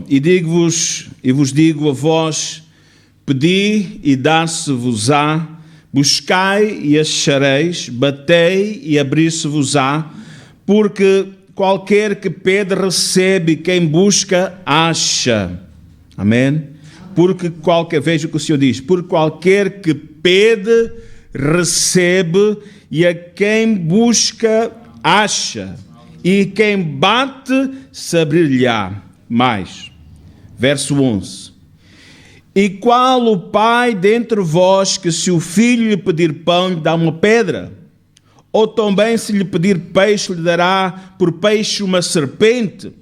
e vos digo a vós, pedi e dar-se-vos-á, buscai e achareis, batei e abrir-se-vos-á, porque qualquer que pede recebe, quem busca acha. Amém? Veja o que o Senhor diz, por qualquer que pede recebe, e a quem busca acha, e quem bate se abrir-lhe-á. Mais, verso 11. E qual o pai dentre vós que, se o filho lhe pedir pão, lhe dá uma pedra? Ou também, se lhe pedir peixe, lhe dará por peixe uma serpente?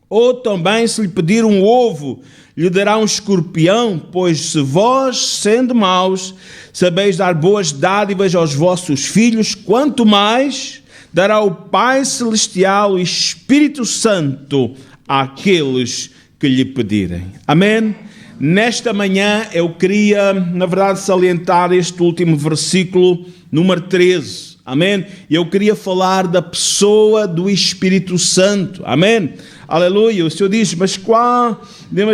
Ou também, se lhe pedir um ovo, lhe dará um escorpião? Pois se vós, sendo maus, sabeis dar boas dádivas aos vossos filhos, quanto mais dará o Pai Celestial o Espírito Santo àqueles que lhe pedirem. Amém? Nesta manhã eu queria, na verdade, salientar este último versículo, número 13. Amém? E eu queria falar da pessoa do Espírito Santo. Amém? Aleluia. O Senhor diz, mas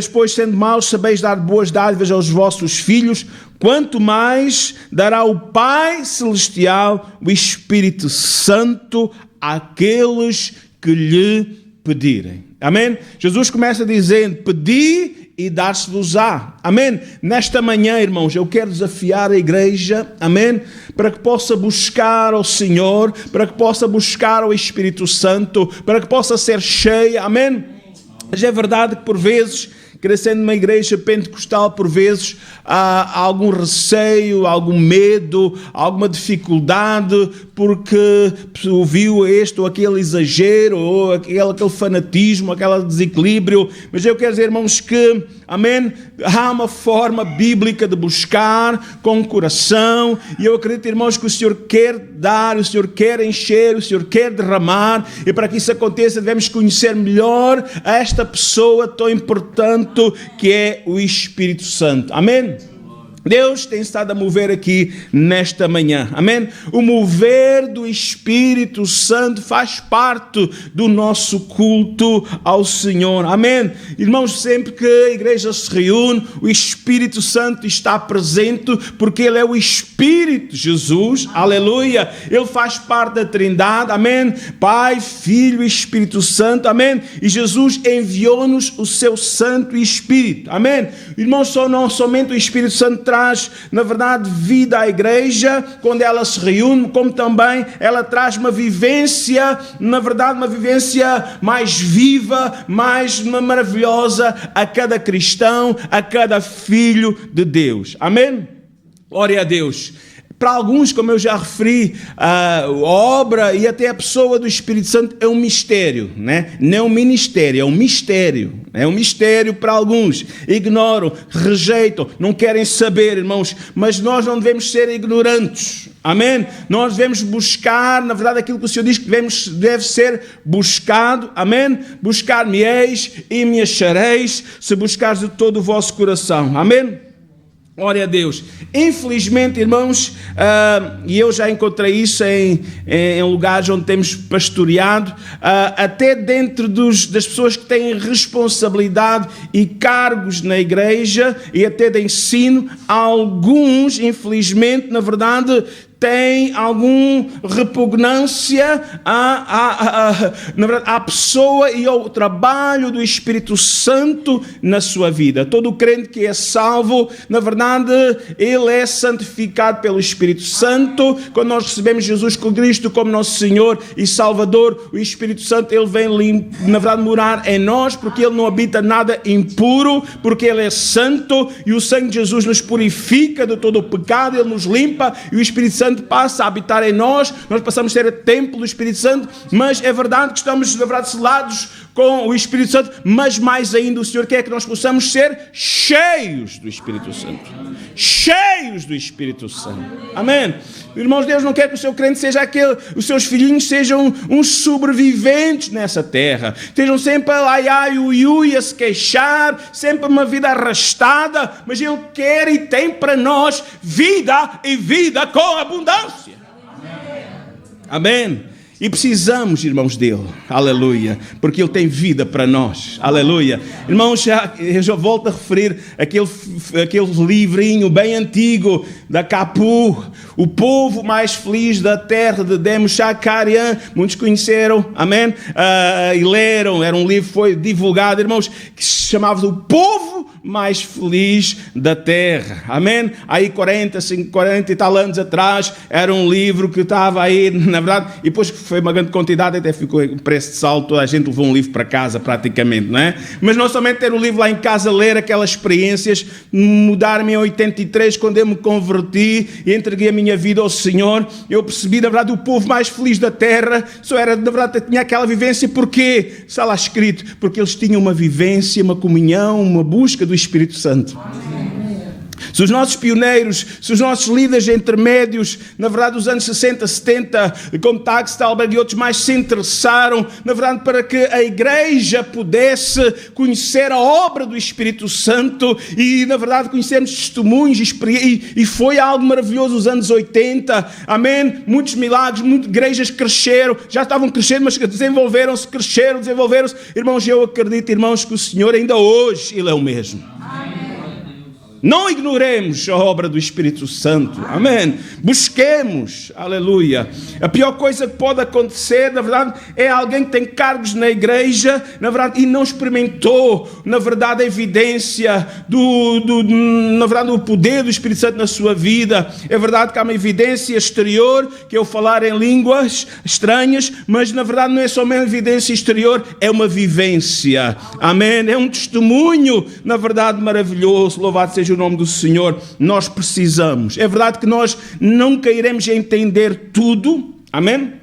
pois sendo maus sabeis dar boas dádivas aos vossos filhos, quanto mais dará o Pai Celestial o Espírito Santo àqueles que lhe pedirem. Amém? Jesus começa dizendo, pedi e dar-se-vos-á. Amém? Nesta manhã, irmãos, eu quero desafiar a igreja, amém? Para que possa buscar ao Senhor, para que possa buscar ao Espírito Santo, para que possa ser cheia, amém? Mas é verdade que por vezes, crescendo numa igreja pentecostal, por vezes há algum receio, algum medo, alguma dificuldade, porque ouviu este ou aquele exagero, ou aquele fanatismo, aquele desequilíbrio. Mas eu quero dizer, irmãos, que, amém, há uma forma bíblica de buscar com o coração, e eu acredito, irmãos, que o Senhor quer dar, o Senhor quer encher, o Senhor quer derramar, e para que isso aconteça devemos conhecer melhor esta pessoa tão importante que é o Espírito Santo. Amém? Deus tem estado a mover aqui nesta manhã, amém? O mover do Espírito Santo faz parte do nosso culto ao Senhor, amém? Irmãos, sempre que a igreja se reúne, o Espírito Santo está presente, porque Ele é o Espírito, Jesus, aleluia, Ele faz parte da Trindade, amém? Pai, Filho e Espírito Santo, amém? E Jesus enviou-nos o seu Santo Espírito, amém? Irmãos, não somente o Espírito Santo traz, na verdade, vida à igreja, quando ela se reúne, como também ela traz uma vivência, na verdade, uma vivência mais viva, mais maravilhosa a cada cristão, a cada filho de Deus. Amém? Glória a Deus. Para alguns, como eu já referi, a obra e até a pessoa do Espírito Santo é um mistério, né? Não é um ministério, é um mistério. É um mistério para alguns. Ignoram, rejeitam, não querem saber, irmãos. Mas nós não devemos ser ignorantes. Amém? Nós devemos buscar, na verdade, aquilo que o Senhor diz que deve ser buscado. Amém? Buscar-me-eis e me achareis, se buscares de todo o vosso coração. Amém? Glória a Deus. Infelizmente, irmãos, e eu já encontrei isso em lugares onde temos pastoreado, até dentro das pessoas que têm responsabilidade e cargos na igreja e até de ensino, alguns, infelizmente, na verdade, tem alguma repugnância à pessoa e ao trabalho do Espírito Santo na sua vida. Todo crente que é salvo, na verdade, ele é santificado pelo Espírito Santo. Quando nós recebemos Jesus Cristo como nosso Senhor e Salvador, o Espírito Santo, ele vem, na verdade, morar em nós, porque ele não habita nada impuro, porque ele é santo, e o sangue de Jesus nos purifica de todo o pecado, ele nos limpa, e o Espírito Santo passa a habitar em nós passamos a ser templo do Espírito Santo, mas é verdade que estamos, na verdade, selados com o Espírito Santo, mas mais ainda o Senhor quer que nós possamos ser cheios do Espírito Santo. Cheios do Espírito Santo. Amém? Irmãos, Deus não quer que o seu crente seja os seus filhinhos sejam uns sobreviventes nessa terra. Estejam sempre a se queixar, sempre uma vida arrastada, mas Ele quer e tem para nós vida e vida com abundância. Amém? E precisamos, irmãos, dele. Aleluia. Porque ele tem vida para nós. Aleluia. Irmãos, eu já volto a referir aquele livrinho bem antigo da Capu, O Povo Mais Feliz da Terra, de Demos Shakarian. Muitos conheceram, amém? E leram. Era um livro que foi divulgado, irmãos, que se chamava O Povo Mais Feliz da Terra. Amém? Aí 40 e tal anos atrás, era um livro que estava aí, na verdade, e depois que foi uma grande quantidade, até ficou em preço de salto, toda a gente levou um livro para casa praticamente, não é? Mas não somente ter o livro lá em casa, ler aquelas experiências, mudar-me em 83, quando eu me converti e entreguei a minha vida ao Senhor, eu percebi, na verdade, o povo mais feliz da terra, só era, na verdade, tinha aquela vivência. Porquê? Está lá escrito, porque eles tinham uma vivência, uma comunhão, uma busca do Espírito Santo. Se os nossos pioneiros, se os nossos líderes intermédios, na verdade, dos anos 60, 70, como Tax Talberg e outros mais, se interessaram, na verdade, para que a igreja pudesse conhecer a obra do Espírito Santo e, na verdade, conhecermos testemunhos e foi algo maravilhoso nos anos 80, amém? Muitos milagres, muitas igrejas cresceram, já estavam crescendo, mas desenvolveram-se, cresceram, desenvolveram-se. Irmãos, eu acredito, irmãos, que o Senhor ainda hoje, Ele é o mesmo. Amém. Não ignoremos a obra do Espírito Santo. Amém. Busquemos. Aleluia. A pior coisa que pode acontecer, na verdade, é alguém que tem cargos na igreja, na verdade, e não experimentou, na verdade, a evidência na verdade, o poder do Espírito Santo na sua vida. É verdade que há uma evidência exterior, que é o falar em línguas estranhas, mas, na verdade, não é só uma evidência exterior, é uma vivência. Amém. É um testemunho, na verdade, maravilhoso. Louvado seja o nome do Senhor. Nós precisamos. É verdade que nós nunca iremos entender tudo. Amém?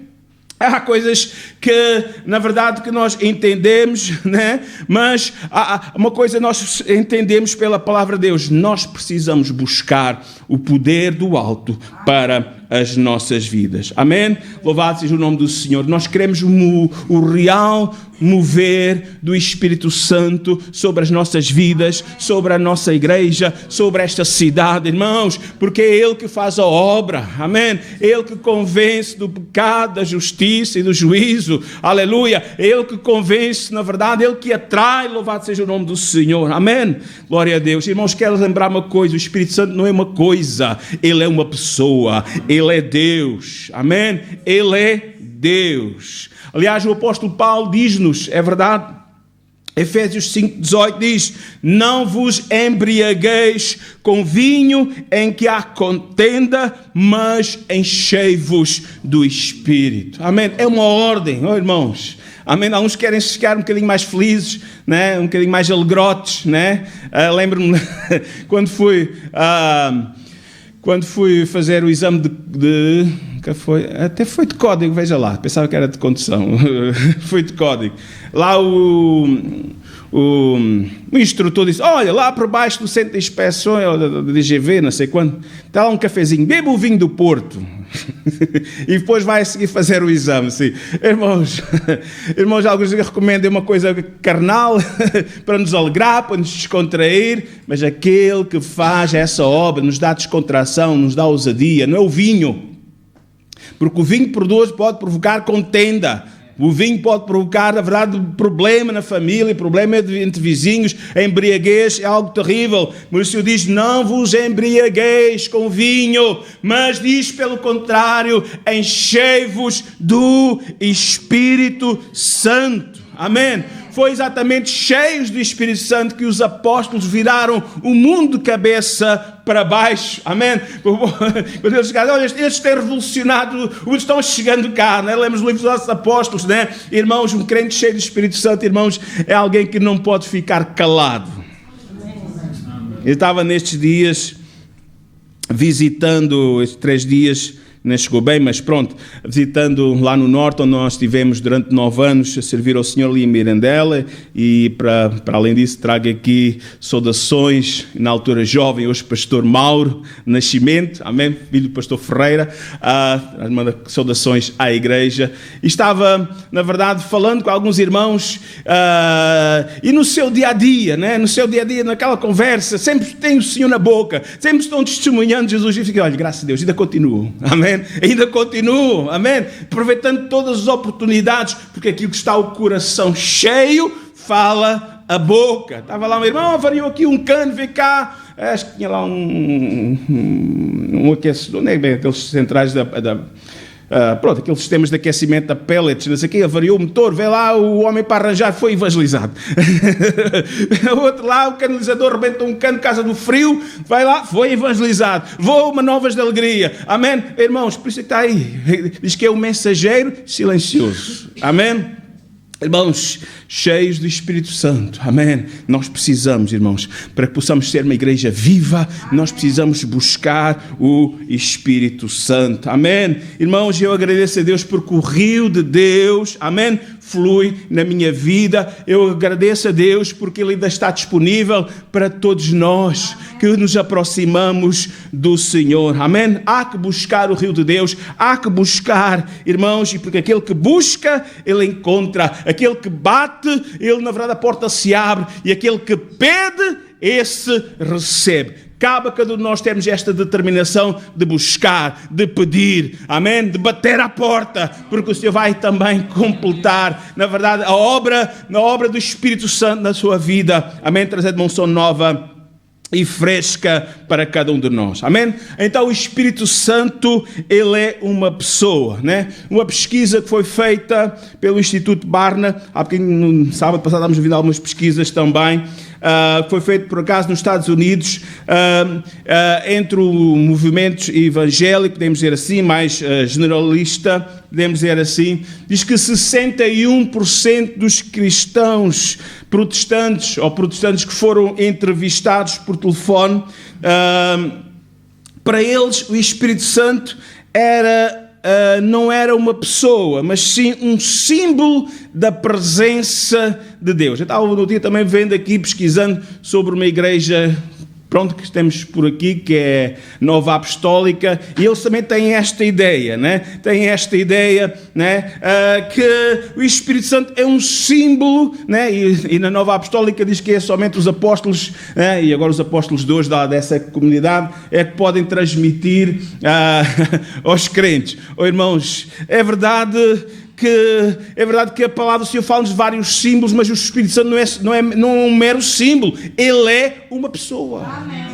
Há coisas que, na verdade, que nós entendemos, né? Mas há uma coisa nós entendemos pela palavra de Deus. Nós precisamos buscar o poder do alto para as nossas vidas. Amém? Louvado seja o nome do Senhor. Nós queremos o real mover do Espírito Santo sobre as nossas vidas, sobre a nossa igreja, sobre esta cidade, irmãos, porque é Ele que faz a obra. Amém? É Ele que convence do pecado, da justiça e do juízo. Aleluia. É Ele que convence, na verdade, é Ele que atrai. Louvado seja o nome do Senhor. Amém? Glória a Deus. Irmãos, quero lembrar uma coisa. O Espírito Santo não é uma coisa. Ele é uma pessoa. Ele é Deus. Amém? Ele é Deus. Aliás, o apóstolo Paulo diz-nos, é verdade, Efésios 5,18 diz: não vos embriagueis com vinho em que há contenda, mas enchei-vos do Espírito. Amém? É uma ordem, irmãos. Amém? Alguns querem ficar um bocadinho mais felizes, né? Um bocadinho mais alegrotes, né? Lembro-me quando fui fazer o exame até foi de código, veja lá, pensava que era de condução, foi de código. Lá o instrutor disse: olha, lá por baixo do centro de inspeções, da DGV, não sei quando, está lá um cafezinho, beba o vinho do Porto. E depois vai a seguir fazer o exame. Sim. Irmãos, alguns recomendam uma coisa carnal para nos alegrar, para nos descontrair, mas aquele que faz essa obra nos dá descontração, nos dá ousadia, não é o vinho, porque o vinho pode provocar contenda. O vinho pode provocar, na verdade, problema na família, problema entre vizinhos. A embriaguez é algo terrível. Mas o Senhor diz: não vos embriagueis com vinho, mas diz pelo contrário, enchei-vos do Espírito Santo. Amém? Foi exatamente cheios do Espírito Santo que os apóstolos viraram o mundo de cabeça para baixo. Amém? Quando eles chegaram: olha, eles têm revolucionado, eles estão chegando cá, né? Lemos o livro dos nossos apóstolos, né? Irmãos, um crente cheio do Espírito Santo, irmãos, é alguém que não pode ficar calado. Eu estava nestes dias visitando, estes 3 dias, não chegou bem, mas pronto, visitando lá no norte, onde nós estivemos durante 9 anos a servir ao Senhor ali em Mirandela, e para além disso trago aqui saudações, na altura jovem, hoje pastor Mauro Nascimento, amém, filho do pastor Ferreira, manda saudações à igreja. E estava, na verdade, falando com alguns irmãos, e no seu dia-a-dia, né? No seu dia-a-dia, naquela conversa, sempre tem o Senhor na boca, sempre estão testemunhando Jesus, e fiquei: olha, graças a Deus, ainda continuam, amém? amém? Ainda continuo, amém? Aproveitando todas as oportunidades, porque aquilo que está o coração cheio, fala a boca. Estava lá um irmão, avariou aqui um cano, vem cá. Acho que tinha lá um aquecedor, não é bem aqueles centrais pronto, aqueles sistemas de aquecimento da pellets, não sei o quê, avariou o motor, veio lá o homem para arranjar, foi evangelizado. O outro lá, o canalizador rebentou um cano, casa do frio, vai lá, foi evangelizado. Vou uma novas de alegria, amém? Irmãos, por isso é que está aí, diz que é o mensageiro silencioso, amém? Irmãos, cheios do Espírito Santo, amém? Nós precisamos, irmãos, para que possamos ser uma igreja viva, nós precisamos buscar o Espírito Santo, amém? Irmãos, eu agradeço a Deus porque o rio de Deus, amém, flui na minha vida. Eu agradeço a Deus porque Ele ainda está disponível para todos nós que nos aproximamos do Senhor, amém? Há que buscar o rio de Deus, há que buscar, irmãos, e porque aquele que busca, ele encontra, aquele que bate, ele na verdade a porta se abre, e aquele que pede, esse recebe. Cabe a cada um de nós termos esta determinação de buscar, de pedir, amém? De bater à porta, porque o Senhor vai também completar, na verdade, na obra do Espírito Santo na sua vida, amém? Trazendo uma unção nova e fresca para cada um de nós, amém? Então o Espírito Santo, ele é uma pessoa, né? Uma pesquisa que foi feita pelo Instituto Barna, há bocadinho, no sábado passado estávamos ouvindo algumas pesquisas também, foi feito por acaso nos Estados Unidos, entre o movimento evangélico, podemos dizer assim, mais generalista, podemos dizer assim, diz que 61% dos cristãos protestantes, ou protestantes que foram entrevistados por telefone, para eles o Espírito Santo não era uma pessoa, mas sim um símbolo da presença de Deus. Eu estava no dia também vendo aqui, pesquisando sobre uma igreja, pronto, que temos por aqui, que é Nova Apostólica, e eles também têm esta ideia, né? Têm esta ideia, né? Que o Espírito Santo é um símbolo, né? E na Nova Apostólica diz que é somente os apóstolos, né? E agora os apóstolos de hoje dessa comunidade é que podem transmitir aos crentes. Oh, irmãos, é verdade que a palavra do Senhor fala-nos de vários símbolos, mas o Espírito Santo não é um mero símbolo, ele é uma pessoa. Amém.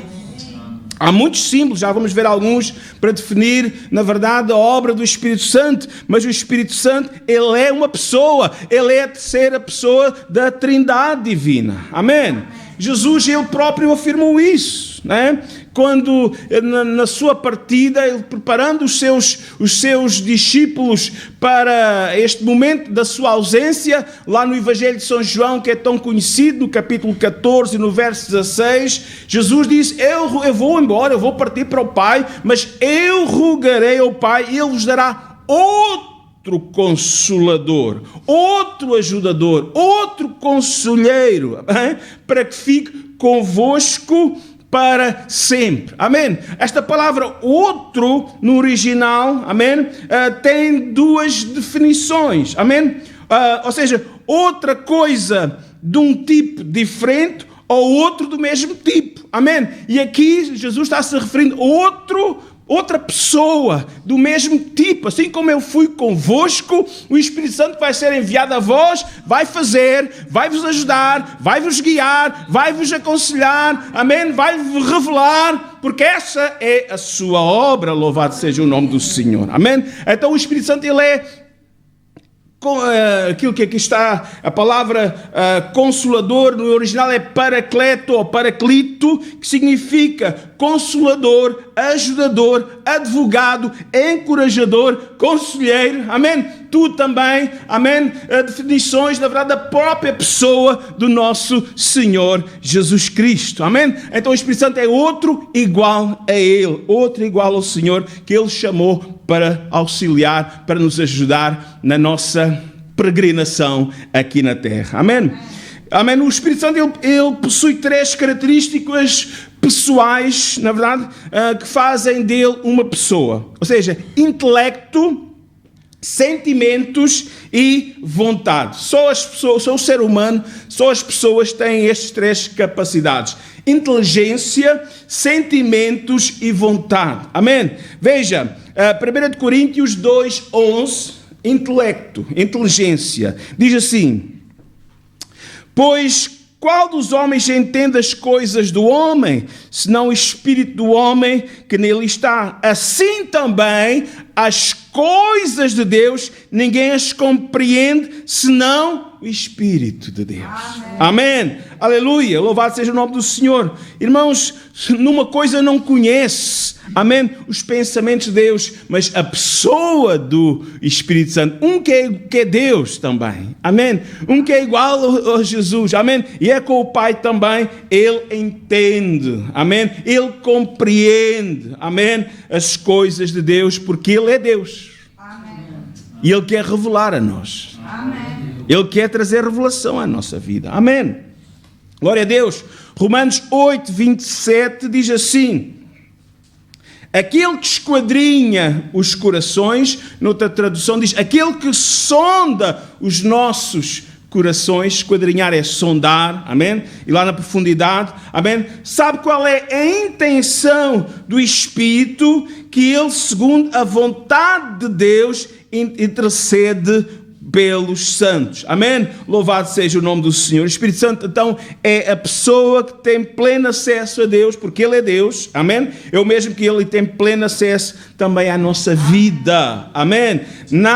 Há muitos símbolos, já vamos ver alguns, para definir, na verdade, a obra do Espírito Santo, mas o Espírito Santo, ele é uma pessoa, ele é a terceira pessoa da Trindade Divina. Amém? Jesus, ele próprio afirmou isso, né? Quando na sua partida, ele preparando os seus discípulos para este momento da sua ausência, lá no Evangelho de São João, que é tão conhecido, no capítulo 14, no verso 16, Jesus disse, eu vou embora, eu vou partir para o Pai, mas eu rogarei ao Pai e Ele vos dará outro Consolador, outro ajudador, outro conselheiro, para que fique convosco para sempre, amém? Esta palavra outro, no original, amém? Tem duas definições, amém? Ou seja, outra coisa de um tipo diferente ou outro do mesmo tipo, amém? E aqui Jesus está se referindo a outra pessoa do mesmo tipo, assim como eu fui convosco, o Espírito Santo vai ser enviado a vós, vai vai-vos ajudar, vai-vos guiar, vai-vos aconselhar, amém? Vai-vos revelar, porque essa é a sua obra, louvado seja o nome do Senhor, amém? Então o Espírito Santo, ele é aquilo que aqui está, a palavra consolador, no original é paracleto ou paraclito, que significa consolador, ajudador, advogado, encorajador, conselheiro, amém? Tu também, amém? Definições, na verdade, da própria pessoa do nosso Senhor Jesus Cristo, amém? Então o Espírito Santo é outro igual a Ele, outro igual ao Senhor, que Ele chamou para auxiliar, para nos ajudar na nossa peregrinação aqui na terra. Amém? Amém? O Espírito Santo, ele possui três características pessoais, na verdade, que fazem dele uma pessoa. Ou seja, intelecto, sentimentos e vontade. Só o ser humano, só as pessoas têm estas três capacidades: inteligência, sentimentos e vontade. Amém? Veja, 1 Coríntios 2:11, intelecto, inteligência, diz assim: pois qual dos homens entende as coisas do homem, senão o espírito do homem que nele está? Assim também as coisas de Deus, ninguém as compreende, senão o Espírito de Deus. Amém. Aleluia. Louvado seja o nome do Senhor. Irmãos, numa coisa não conhece, amém, os pensamentos de Deus, mas a pessoa do Espírito Santo, um que é Deus também, amém, um que é igual a Jesus, amém, e é com o Pai também, ele entende, amém, ele compreende, amém, as coisas de Deus, porque ele é Deus. Amém. E ele quer revelar a nós. Amém. Ele quer trazer revelação à nossa vida. Amém. Glória a Deus. Romanos 8:27 diz assim: aquele que esquadrinha os corações, noutra tradução diz, aquele que sonda os nossos corações, esquadrinhar é sondar, amém? E lá na profundidade, amém? Sabe qual é a intenção do Espírito, que ele, segundo a vontade de Deus, intercede pelos santos. Amém? Louvado seja o nome do Senhor. O Espírito Santo, então, é a pessoa que tem pleno acesso a Deus, porque Ele é Deus. Amém? É o mesmo que Ele tem pleno acesso também à nossa vida. Amém? Não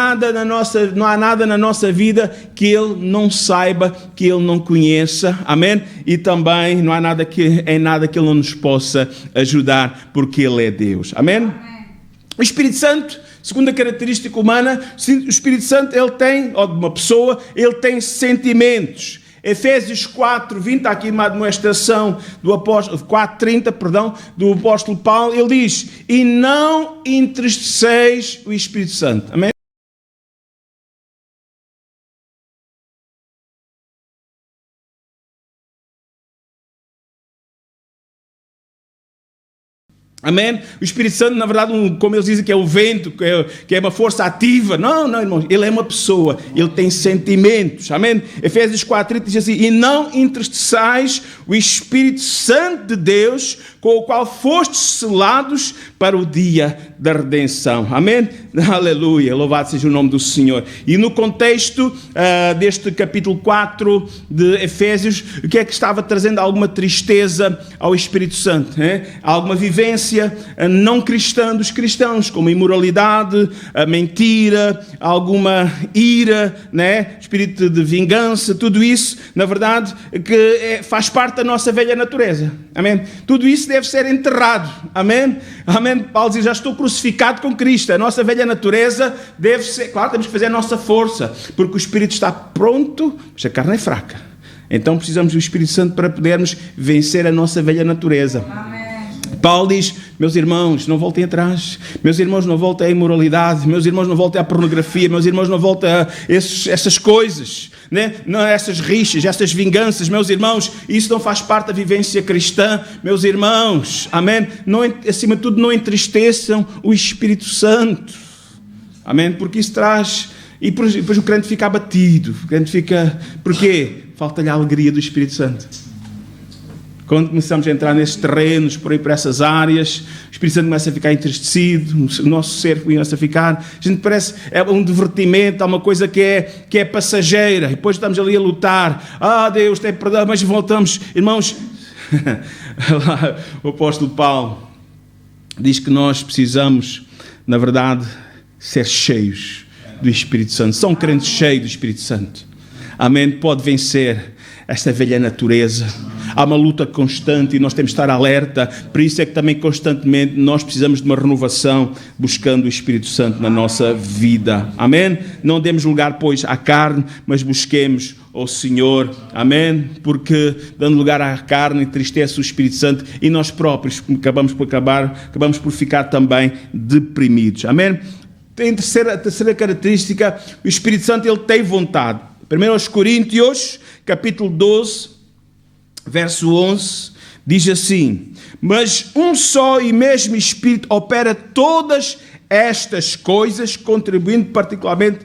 há nada na nossa vida que Ele não saiba, que Ele não conheça. Amém? E também não há nada que Ele não nos possa ajudar, porque Ele é Deus. Amém? O Espírito Santo, segunda característica humana, o Espírito Santo, ele tem, ou de uma pessoa, ele tem sentimentos. Efésios 4:20, está aqui uma demonstração do apóstolo, 4:30, perdão, do apóstolo Paulo, ele diz: e não entristeçeis o Espírito Santo. Amém? Amém? O Espírito Santo, na verdade, como eles dizem que é o vento, que é uma força ativa. Não, irmãos, ele é uma pessoa, ele tem sentimentos. Amém? Efésios 4:30 diz assim: e não entristeçais o Espírito Santo de Deus, com o qual fostes selados para o dia da redenção. Amém? Aleluia, louvado seja o nome do Senhor. E no contexto deste capítulo 4 de Efésios, o que é que estava trazendo alguma tristeza ao Espírito Santo? Alguma vivência não cristã dos cristãos, como imoralidade, a mentira, alguma ira, espírito de vingança, tudo isso, na verdade, que faz parte da nossa velha natureza. Amém? Tudo isso deve ser enterrado. Amém? Amém? Paulo diz: já estou crucificado com Cristo. A nossa velha natureza deve ser, claro, temos que fazer a nossa força, porque o Espírito está pronto, mas a carne é fraca. Então precisamos do Espírito Santo para podermos vencer a nossa velha natureza. Amém. Paulo diz: meus irmãos, não voltem atrás. Meus irmãos, não voltem à imoralidade. Meus irmãos, não voltem à pornografia. Meus irmãos, não voltem a essas coisas, não, essas rixas, essas vinganças. Meus irmãos, isso não faz parte da vivência cristã. Meus irmãos, amém? Não, acima de tudo, não entristeçam o Espírito Santo. Amém? Porque isso traz... E depois o crente fica abatido. O crente fica... Porquê? Falta-lhe a alegria do Espírito Santo. Quando começamos a entrar nesses terrenos, por essas áreas, o Espírito Santo começa a ficar entristecido, o nosso ser começa a ficar... A gente parece... É um divertimento, há uma coisa que é passageira. E depois estamos ali a lutar. Deus, tem perdão, mas voltamos. Irmãos, o apóstolo Paulo diz que nós precisamos, na verdade, ser cheios do Espírito Santo. São crentes cheios do Espírito Santo. Amém? Pode vencer esta velha natureza. Há uma luta constante e nós temos de estar alerta. Por isso é que também constantemente nós precisamos de uma renovação, buscando o Espírito Santo na nossa vida. Amém? Não demos lugar, pois, à carne, mas busquemos o Senhor. Amém? Porque dando lugar à carne entristece o Espírito Santo e nós próprios acabamos por ficar também deprimidos. Amém? Tem a terceira característica: o Espírito Santo, ele tem vontade. 1 Coríntios, capítulo 12, verso 11, diz assim: mas um só e mesmo Espírito opera todas estas coisas, contribuindo particularmente,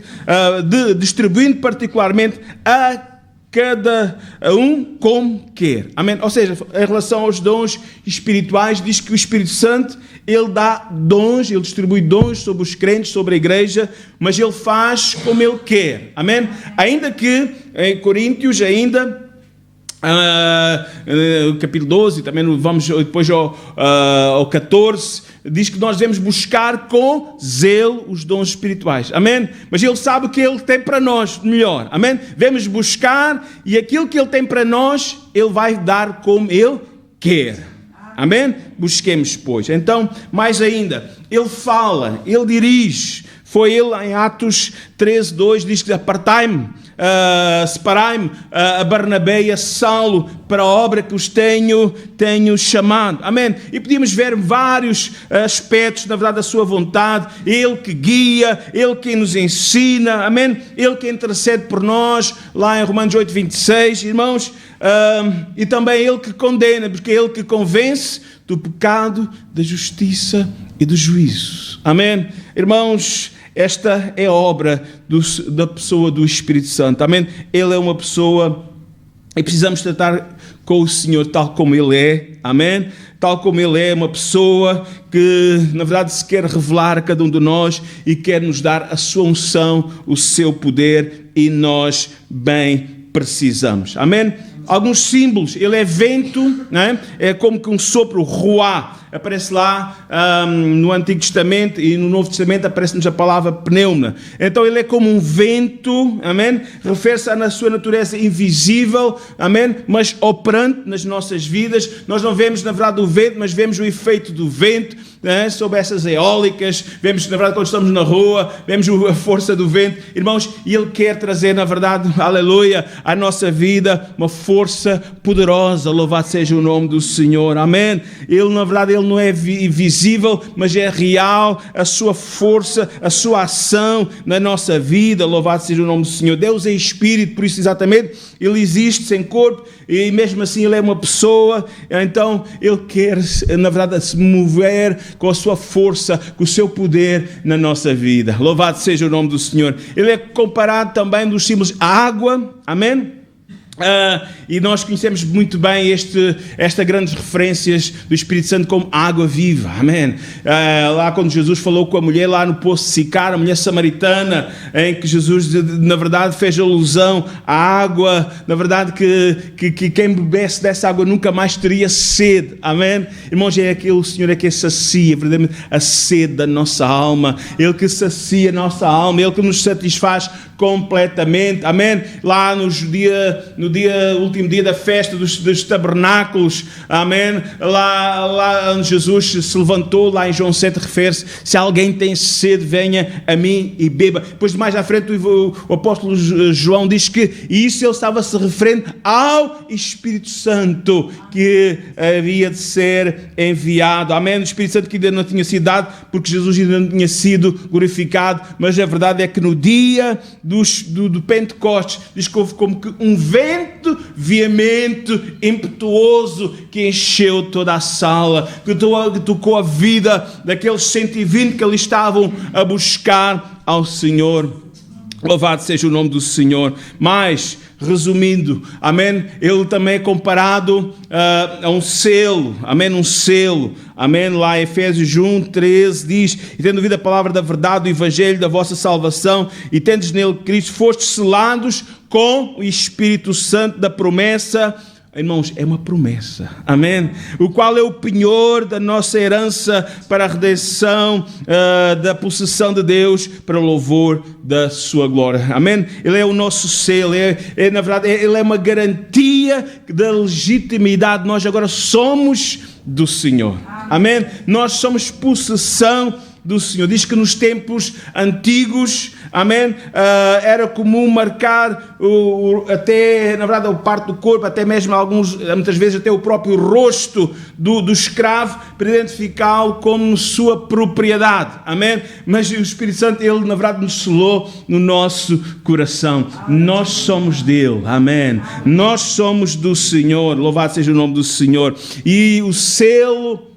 distribuindo particularmente a cada um como quer. Amém? Ou seja, em relação aos dons espirituais, diz que o Espírito Santo, ele dá dons, ele distribui dons sobre os crentes, sobre a igreja, mas ele faz como ele quer. Amém? Ainda que em Coríntios, capítulo 12, também vamos depois ao 14, diz que nós devemos buscar com zelo os dons espirituais, amém? Mas ele sabe o que ele tem para nós melhor, amém? Devemos buscar, e aquilo que ele tem para nós, ele vai dar como ele quer, amém? Busquemos, pois. Então, mais ainda, ele fala, ele dirige. Foi ele em Atos 13:2, diz que apartai-me, separai-me a Barnabé e a Saulo para a obra que os tenho chamado. Amém? E podíamos ver vários aspectos, na verdade, da sua vontade. Ele que guia, ele que nos ensina, amém? Ele que intercede por nós, lá em Romanos 8:26, irmãos, e também ele que condena, porque é ele que convence do pecado, da justiça e do juízo. Amém? Irmãos, esta é a obra da pessoa do Espírito Santo. Amém? Ele é uma pessoa e precisamos tratar com o Senhor tal como Ele é. Amém? Tal como Ele é uma pessoa que, na verdade, se quer revelar a cada um de nós e quer nos dar a sua unção, o seu poder, e nós bem precisamos. Amém? Alguns símbolos. Ele é vento, né? É como que um sopro, ruá. Aparece lá no Antigo Testamento, e no Novo Testamento aparece-nos a palavra pneuma. Então ele é como um vento, amém? Refere-se à sua natureza invisível, amém? Mas operante nas nossas vidas. Nós não vemos, na verdade, o vento, mas vemos o efeito do vento, né? Sobre essas eólicas. Vemos, na verdade, quando estamos na rua, vemos a força do vento. Irmãos, e ele quer trazer, na verdade, aleluia, à nossa vida uma força poderosa. Louvado seja o nome do Senhor, amém? Ele, na verdade, ele não é visível, mas é real, a sua força, a sua ação na nossa vida. Louvado seja o nome do Senhor. Deus é Espírito, por isso exatamente ele existe sem corpo, e mesmo assim ele é uma pessoa. Então ele quer, na verdade, se mover com a sua força, com o seu poder na nossa vida. Louvado seja o nome do Senhor. Ele é comparado também dos símbolos à água, amém? E nós conhecemos muito bem estas grandes referências do Espírito Santo como água viva, amém? Lá quando Jesus falou com a mulher lá no poço de Sicar, a mulher samaritana, em que Jesus na verdade fez alusão à água, na verdade que quem bebesse dessa água nunca mais teria sede, amém? Irmãos, é aquele, o Senhor é que sacia verdadeiramente a sede da nossa alma, Ele que sacia a nossa alma, Ele que nos satisfaz completamente, amém? Lá no último dia da festa dos tabernáculos, amém? Lá onde Jesus se levantou, lá em João 7 refere-se: se alguém tem sede, venha a mim e beba. Depois mais à frente o apóstolo João diz que isso ele estava se referendo ao Espírito Santo que havia de ser enviado, amém? O Espírito Santo que ainda não tinha sido dado, porque Jesus ainda não tinha sido glorificado, mas a verdade é que no dia do Pentecostes, diz que houve como que um vento veemente, impetuoso, que encheu toda a sala, que tocou a vida daqueles 120 que ali estavam a buscar ao Senhor. Louvado seja o nome do Senhor. Mas, resumindo, amém, ele também é comparado a um selo, amém, um selo, amém, lá em Efésios 1:13 diz: e tendo ouvido a palavra da verdade, do evangelho da vossa salvação, e tendes nele Cristo, fostes selados com o Espírito Santo da promessa. Irmãos, é uma promessa, amém? O qual é o penhor da nossa herança para a redenção da possessão de Deus, para o louvor da sua glória, amém? Ele é o nosso selo, na verdade, ele é uma garantia da legitimidade. Nós agora somos do Senhor, amém? Nós somos possessão do Senhor. Diz que nos tempos antigos, amém, era comum marcar até, na verdade, a parte do corpo, até mesmo muitas vezes até o próprio rosto do escravo, para identificá-lo como sua propriedade, amém? Mas o Espírito Santo, ele na verdade nos selou no nosso coração. Nós somos dele, amém? Nós somos do Senhor, louvado seja o nome do Senhor. E o selo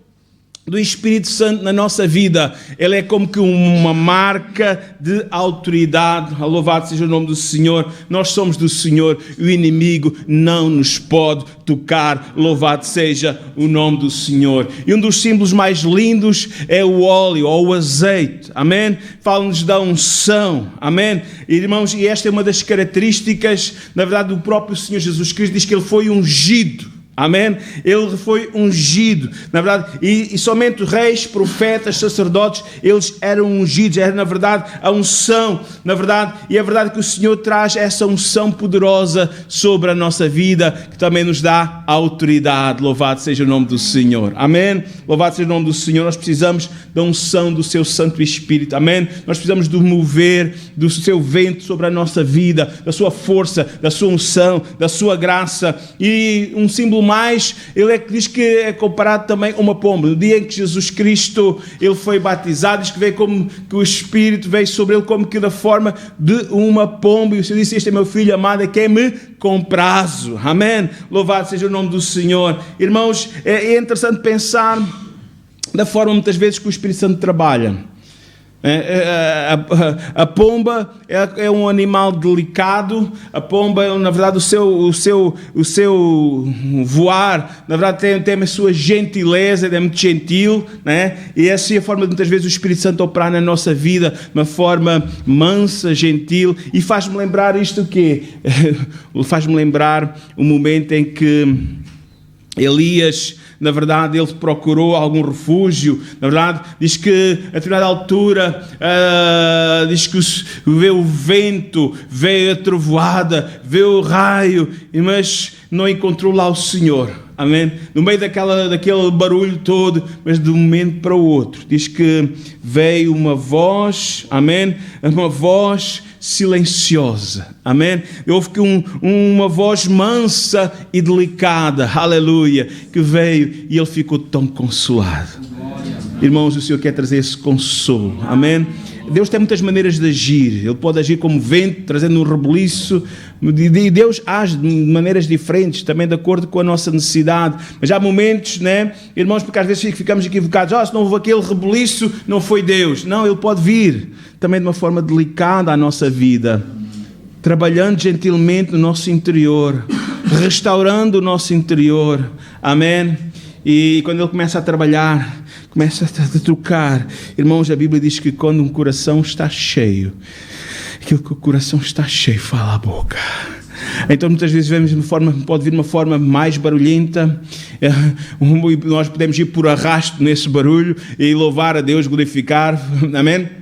do Espírito Santo na nossa vida, ele é como que uma marca de autoridade. Louvado seja o nome do Senhor. Nós somos do Senhor e o inimigo não nos pode tocar. Louvado seja o nome do Senhor. E um dos símbolos mais lindos é o óleo ou o azeite. Amém? Fala-nos da unção. Amém? Irmãos, e esta é uma das características, na verdade, do próprio Senhor Jesus Cristo. Diz que ele foi ungido. Amém? Ele foi ungido, na verdade, e somente reis, profetas, sacerdotes, eles eram ungidos, era na verdade a unção, na verdade, e é verdade que o Senhor traz essa unção poderosa sobre a nossa vida, que também nos dá autoridade. Louvado seja o nome do Senhor, amém? Louvado seja o nome do Senhor. Nós precisamos da unção do seu Santo Espírito, amém? Nós precisamos do mover do seu vento sobre a nossa vida, da sua força, da sua unção, da sua graça. E um símbolo mais, ele é que diz que é comparado também a uma pomba. No dia em que Jesus Cristo ele foi batizado, diz que veio como que o Espírito veio sobre ele como que da forma de uma pomba, e o Senhor disse: este é meu filho amado, a quem me comprazo. Amém? Louvado seja o nome do Senhor. Irmãos, é interessante pensar da forma muitas vezes que o Espírito Santo trabalha. A pomba é um animal delicado. A pomba, na verdade, o seu voar, na verdade, tem a sua gentileza, é muito gentil, né? E essa é a forma de muitas vezes o Espírito Santo operar na nossa vida, de uma forma mansa, gentil. E faz-me lembrar isto o quê? Faz-me lembrar o momento em que Elias, na verdade, ele procurou algum refúgio. Na verdade, diz que a determinada altura, diz que veio o vento, veio a trovoada, veio o raio, mas não encontrou lá o Senhor. Amém? No meio daquele barulho todo, mas de um momento para o outro, diz que veio uma voz, amém? Uma voz silenciosa, amém? Houve que uma voz mansa e delicada, aleluia, que veio e ele ficou tão consolado. Irmãos, o Senhor quer trazer esse consolo, amém? Deus tem muitas maneiras de agir. Ele pode agir como vento, trazendo um rebuliço, e Deus age de maneiras diferentes, também de acordo com a nossa necessidade. Mas há momentos, né, irmãos, porque às vezes ficamos equivocados: se não houve aquele rebuliço, não foi Deus. Não, Ele pode vir também de uma forma delicada à nossa vida, trabalhando gentilmente no nosso interior, restaurando o nosso interior, amém? E quando Ele começa a trabalhar, começa a tocar, irmãos, a Bíblia diz que quando um coração está cheio, aquilo que o coração está cheio, fala a boca. Então muitas vezes pode vir de uma forma mais barulhenta, nós podemos ir por arrasto nesse barulho e louvar a Deus, glorificar, amém?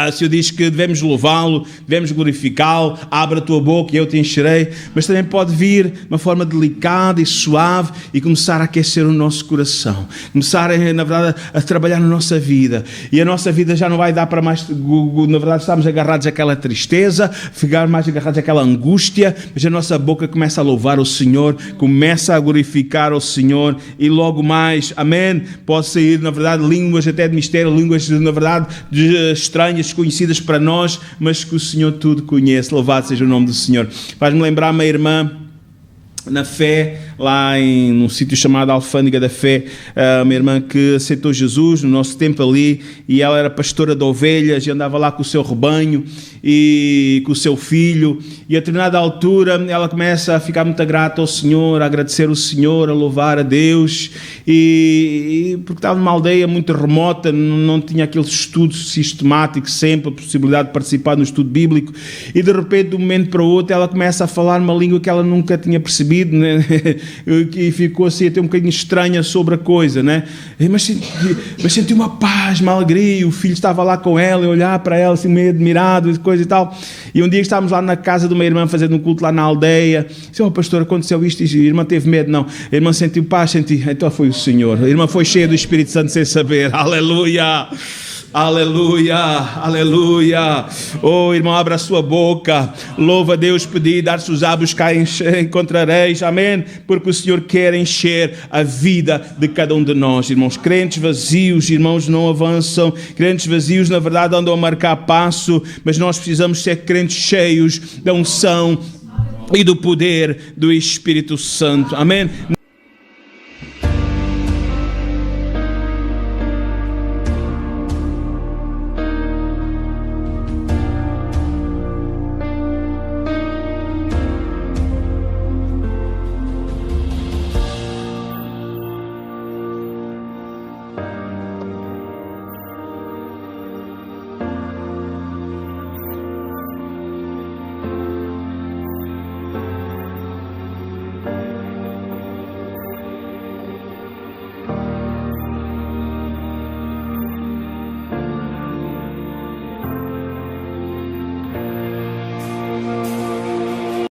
O Senhor diz que devemos louvá-lo, devemos glorificá-lo. Abre a tua boca e eu te encherei. Mas também pode vir de uma forma delicada e suave e começar a aquecer o nosso coração, começar, na verdade, a trabalhar na nossa vida. E a nossa vida já não vai dar para mais, na verdade, estamos agarrados àquela tristeza, ficar mais agarrados àquela angústia, mas a nossa boca começa a louvar o Senhor, começa a glorificar o Senhor, e logo mais, amém, pode sair, na verdade, línguas até de mistério, línguas, na verdade, estranhas, desconhecidas para nós, mas que o Senhor tudo conhece. Louvado seja o nome do Senhor. Faz-me lembrar uma irmã na fé, lá num sítio chamado Alfândega da Fé, uma irmã que aceitou Jesus no nosso tempo ali, e ela era pastora de ovelhas e andava lá com o seu rebanho e com o seu filho, e a determinada altura ela começa a ficar muito grata ao Senhor, a agradecer o Senhor, a louvar a Deus, e porque estava numa aldeia muito remota, não tinha aquele estudo sistemático, sempre a possibilidade de participar no estudo bíblico, e de repente, de um momento para o outro, ela começa a falar uma língua que ela nunca tinha percebido, né? E ficou assim até um bocadinho estranha sobre a coisa, né? Mas senti uma paz, uma alegria. O filho estava lá com ela, e olhar para ela assim meio admirado e coisa e tal. E um dia estávamos lá na casa de uma irmã fazendo um culto lá na aldeia. Disse: pastor, aconteceu isto, e a irmã teve medo. Não, a irmã sentiu paz, então foi o Senhor. A irmã foi cheia do Espírito Santo sem saber. Aleluia! Aleluia, aleluia. Oh, irmão, abra a sua boca, louva a Deus, pedi, dar-se-os-á, buscar, encontrareis, amém? Porque o Senhor quer encher a vida de cada um de nós, irmãos. Crentes vazios, irmãos, não avançam. Crentes vazios, na verdade, andam a marcar passo, mas nós precisamos ser crentes cheios da unção e do poder do Espírito Santo, amém?